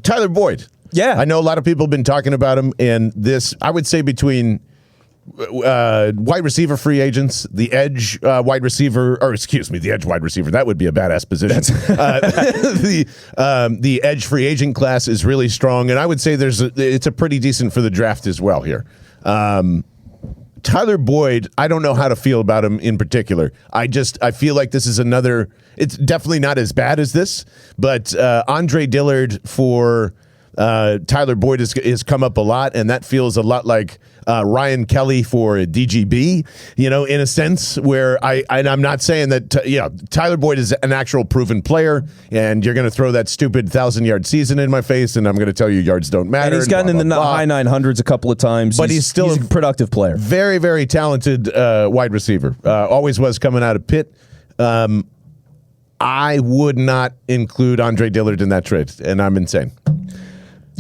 Tyler Boyd. Yeah. I know a lot of people have been talking about him, and this, I would say between wide receiver free agents, the edge wide receiver, or excuse me, the edge wide receiver, that would be a badass position. The edge free agent class is really strong, and I would say it's a pretty decent for the draft as well here. Tyler Boyd, I don't know how to feel about him in particular. I feel like this is another, it's definitely not as bad as this, but Andre Dillard for Tyler Boyd has come up a lot, and that feels a lot like Ryan Kelly for DGB, in a sense where I'm not saying that, Tyler Boyd is an actual proven player, and you're going to throw that stupid 1,000-yard season in my face, and I'm going to tell you yards don't matter. And he's gotten in the high 900s a couple of times. But he's still a productive player. Very, very talented wide receiver. Always was coming out of Pitt. I would not include Andre Dillard in that trade, and I'm insane.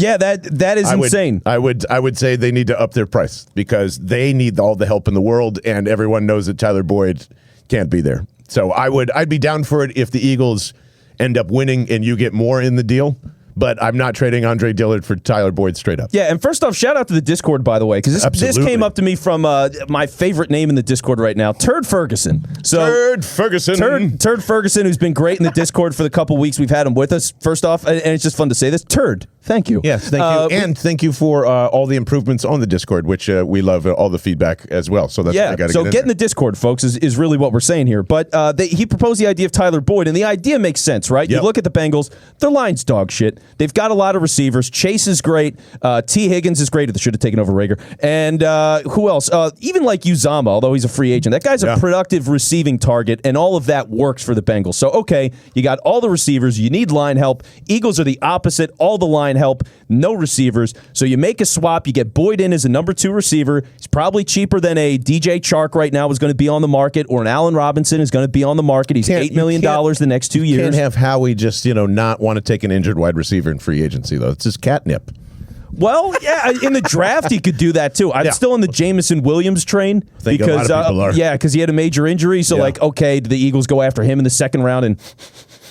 Yeah, that is insane. I would say they need to up their price because they need all the help in the world, and everyone knows that Tyler Boyd can't be there. So I'd be down for it if the Eagles end up winning and you get more in the deal. But I'm not trading Andre Dillard for Tyler Boyd straight up. Yeah, and first off, shout out to the Discord, by the way, because this came up to me from my favorite name in the Discord right now, Turd Ferguson. Turd Ferguson. Turd Ferguson, who's been great in the Discord for the couple weeks we've had him with us. First off, and it's just fun to say this, Turd, thank you. Yes, thank you. And thank you for all the improvements on the Discord, which we love all the feedback as well. So that's what I got to get in the Discord, folks, is really what we're saying here. But he proposed the idea of Tyler Boyd, and the idea makes sense, right? Yep. You look at the Bengals, their line's dog shit. They've got a lot of receivers. Chase is great. T. Higgins is great. They should have taken over Rager. And who else? Even like Uzama, although he's a free agent. That guy's a productive receiving target, and all of that works for the Bengals. So, okay, you got all the receivers. You need line help. Eagles are the opposite. All the line help, no receivers. So you make a swap. You get Boyd in as a number 2 receiver. He's probably cheaper than a DJ Chark right now is going to be on the market, or an Allen Robinson is going to be on the market. He's $8 million the next 2 years. You can't have Howie just, not want to take an injured wide receiver in free agency, though. It's just catnip. Well, yeah, in the draft he could do that too. I'm still on the Jamison Williams train because because he had a major injury. So okay, do the Eagles go after him in the second round and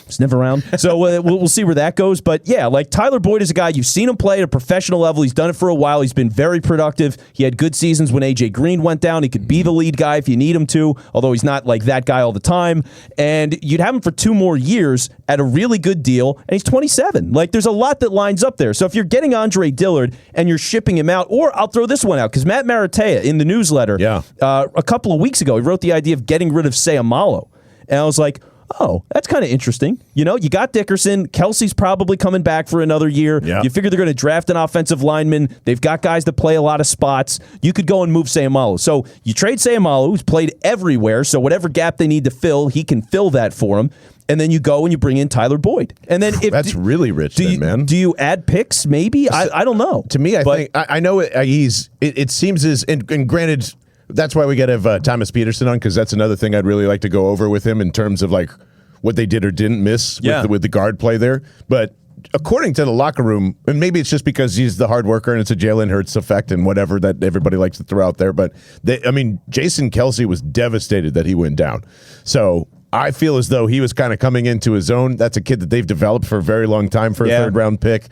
sniff around? So we'll see where that goes. But yeah, like Tyler Boyd is a guy, you've seen him play at a professional level. He's done it for a while. He's been very productive. He had good seasons when AJ Green went down. He could be the lead guy if you need him to, although he's not like that guy all the time. And you'd have him for 2 more years at a really good deal, and he's 27. Like, there's a lot that lines up there. So if you're getting Andre Dillard and you're shipping him out, or I'll throw this one out, because Matt Maratea in the newsletter a couple of weeks ago, he wrote the idea of getting rid of Sayamalo. And I was like, oh, that's kind of interesting. You got Dickerson. Kelsey's probably coming back for another year. Yeah. You figure they're going to draft an offensive lineman. They've got guys that play a lot of spots. You could go and move Sayamalo. So you trade Sayamalo, who's played everywhere, so whatever gap they need to fill, he can fill that for them. And then you go and you bring in Tyler Boyd. And then that's really rich, man. Do you add picks? Maybe I don't know. To me, I know it seems as and granted. That's why we got to have Thomas Peterson on, because that's another thing I'd really like to go over with him in terms of like what they did or didn't miss with the guard play there. But according to the locker room, and maybe it's just because he's the hard worker and it's a Jalen Hurts effect and whatever that everybody likes to throw out there. But Jason Kelsey was devastated that he went down. So I feel as though he was kind of coming into his own. That's a kid that they've developed for a very long time for a 3rd-round pick.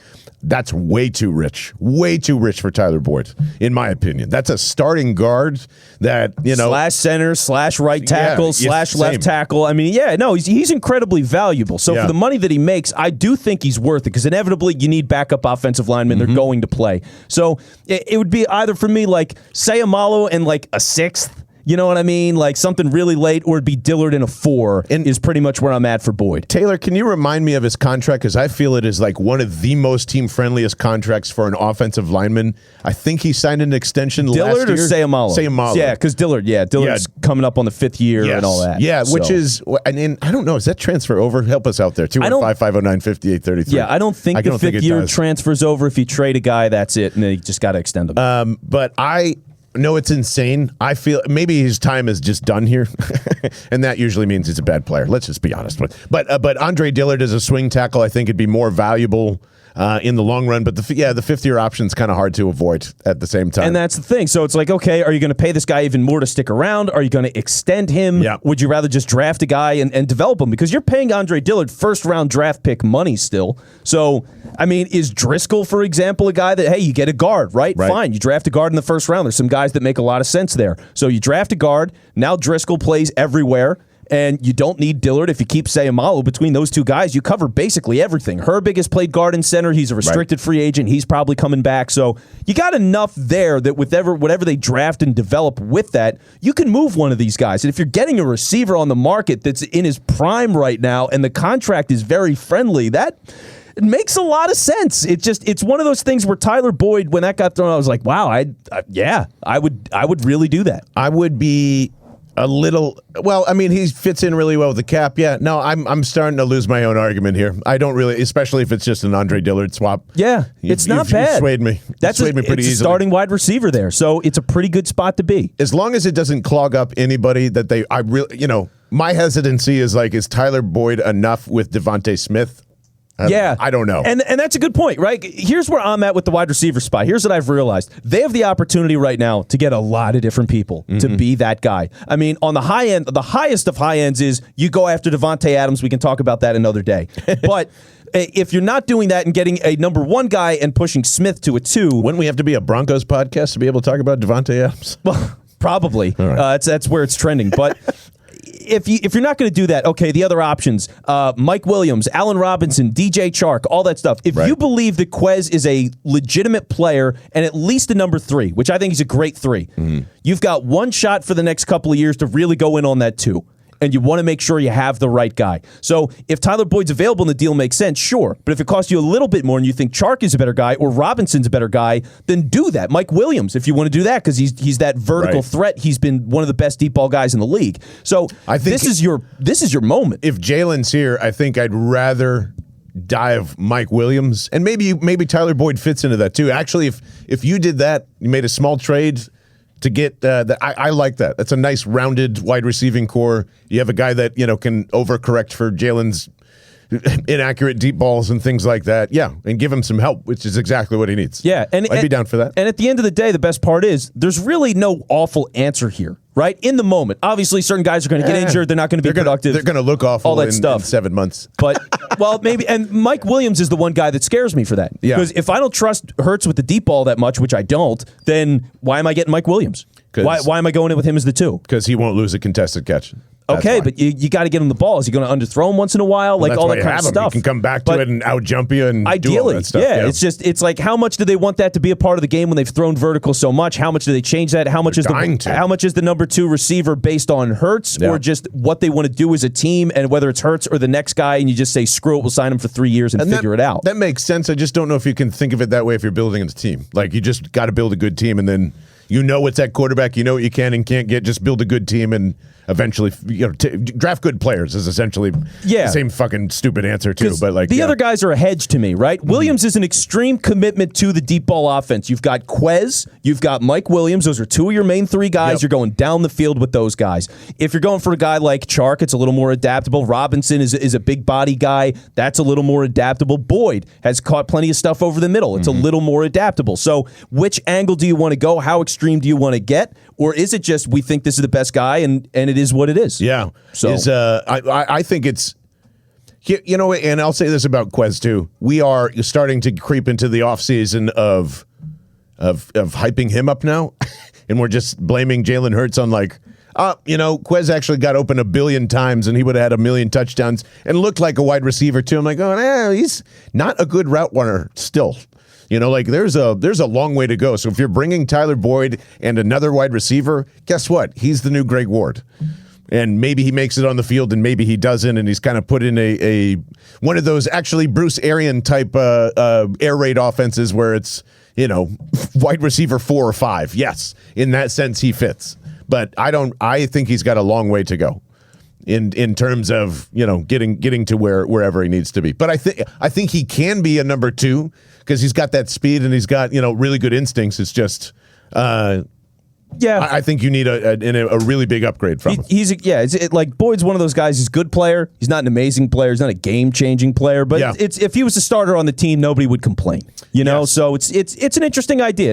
That's way too rich for Tyler Boyd, in my opinion. That's a starting guard that, slash center, slash right tackle, slash left tackle. He's incredibly valuable. So for the money that he makes, I do think he's worth it, because inevitably you need backup offensive linemen. They're going to play. So it would be either for me like Sayamalo and like a 6th. You know what I mean? Like something really late, or it'd be Dillard in a 4 is pretty much where I'm at for Boyd. Taylor, can you remind me of his contract? Because I feel it is like one of the most team-friendliest contracts for an offensive lineman. I think he signed an extension last year. Dillard or Sayamalo? Sayamalo. Yeah, because Dillard's coming up on the 5th year and all that. Yeah, which is, and I don't know, is that transfer over? Help us out there. 215-509-5833. Yeah, I don't think the 5th year transfers over. If you trade a guy, that's it, and then you just got to extend him. But no, it's insane. I feel maybe his time is just done here, and that usually means he's a bad player. Let's just be honest with. But Andre Dillard as a swing tackle, I think, would be more valuable in the long run. But the fifth-year option is kind of hard to avoid at the same time. And that's the thing. So it's like, okay, are you going to pay this guy even more to stick around? Are you going to extend him? Yeah. Would you rather just draft a guy and develop him? Because you're paying Andre Dillard first-round draft pick money still. So, I mean, is Driscoll, for example, a guy that, hey, you get a guard, right? Fine, you draft a guard in the first round. There's some guys that make a lot of sense there. So you draft a guard. Now Driscoll plays everywhere. And you don't need Dillard. If you keep Sayamalu between those two guys, you cover basically everything. Herbig has played guard and center. He's a restricted free agent. He's probably coming back. So you got enough there that whatever they draft and develop with that, you can move one of these guys. And if you're getting a receiver on the market that's in his prime right now and the contract is very friendly, that it makes a lot of sense. It's one of those things where Tyler Boyd, when that got thrown, I was like, wow, I would really do that. I would be a little, well, I mean, he fits in really well with the cap. Yeah, no, I'm starting to lose my own argument here. I don't really, especially if it's just an Andre Dillard swap. Yeah, it's not bad. You swayed me. That's swayed me pretty it's easily. A starting wide receiver there, so it's a pretty good spot to be. As long as it doesn't clog up anybody that I really, my hesitancy is like, is Tyler Boyd enough with Devontae Smith? I don't know. And that's a good point, right? Here's where I'm at with the wide receiver spot. Here's what I've realized. They have the opportunity right now to get a lot of different people to be that guy. I mean, on the high end, the highest of high ends is you go after Devontae Adams. We can talk about that another day. But if you're not doing that and getting a number one guy and pushing Smith to a 2. Wouldn't we have to be a Broncos podcast to be able to talk about Devontae Adams? Well, probably. Right. That's where it's trending. But if you're not going to do that, okay, the other options, Mike Williams, Allen Robinson, DJ Chark, all that stuff. If you believe that Quez is a legitimate player and at least a number 3, which I think is a great 3, you've got one shot for the next couple of years to really go in on that 2. And you want to make sure you have the right guy. So if Tyler Boyd's available and the deal makes sense, sure. But if it costs you a little bit more and you think Chark is a better guy or Robinson's a better guy, then do that. Mike Williams, if you want to do that, because he's that vertical threat. He's been one of the best deep ball guys in the league. So I think this is your moment. If Jalen's here, I think I'd rather dive Mike Williams, and maybe Tyler Boyd fits into that too. Actually, if you did that, you made a small trade to get I like that. That's a nice rounded wide receiving core. You have a guy that can overcorrect for Jalen's inaccurate deep balls and things like that. Yeah, and give him some help, which is exactly what he needs. Yeah, and I'd be down for that. And at the end of the day, the best part is there's really no awful answer here, right? In the moment, obviously, certain guys are going to get injured. They're not going to be productive. They're going to look awful. All that stuff. In 7 months. But well, maybe. And Mike Williams is the one guy that scares me for that. Yeah. Because if I don't trust Hurts with the deep ball that much, which I don't, then why am I getting Mike Williams? Why am I going in with him as the 2? Because he won't lose a contested catch. Okay, but you got to get him the ball. Is he going to underthrow him once in a while? Like all that kind of stuff. He can come back to it and out jump you and ideally, do all that stuff. Yeah, it's like how much do they want that to be a part of the game when they've thrown vertical so much? How much do they change that? How much is the number 2 receiver based on Hurts or just what they want to do as a team and whether it's Hurts or the next guy and you just say screw it, we'll sign him for 3 years and figure it out. That makes sense. I just don't know if you can think of it that way if you're building a team. Like you just got to build a good team and then what's at quarterback, what you can and can't get. Just build a good team and eventually, draft good players is essentially the same fucking stupid answer too. But like the other guys are a hedge to me, right? Williams is an extreme commitment to the deep ball offense. You've got Quez, you've got Mike Williams. Those are 2 of your main 3 guys. You're going down the field with those guys. If you're going for a guy like Chark, it's a little more adaptable. Robinson is a big body guy. That's a little more adaptable. Boyd has caught plenty of stuff over the middle. It's a little more adaptable. So which angle do you want to go? How extreme do you want to get? Or is it just we think this is the best guy and it is what it is? Yeah. So I think it's, and I'll say this about Quez too. We are starting to creep into the offseason of hyping him up now. And we're just blaming Jalen Hurts on Quez actually got open 1 billion times and he would have had 1 million touchdowns and looked like a wide receiver too. I'm like, he's not a good route runner still. There's a long way to go. So if you're bringing Tyler Boyd and another wide receiver, guess what? He's the new Greg Ward. And maybe he makes it on the field and maybe he doesn't. And he's kind of put in a one of those actually Bruce Arian type air raid offenses where it's, wide receiver 4 or 5. Yes, in that sense, he fits. But I think he's got a long way to go in terms of, getting to wherever he needs to be. But I think he can be a number 2 because he's got that speed and he's got, really good instincts. It's just, Yeah, I think you need a really big upgrade from him. Like Boyd's one of those guys. He's a good player. He's not an amazing player. He's not a game-changing player. But if he was a starter on the team, nobody would complain. So it's an interesting idea.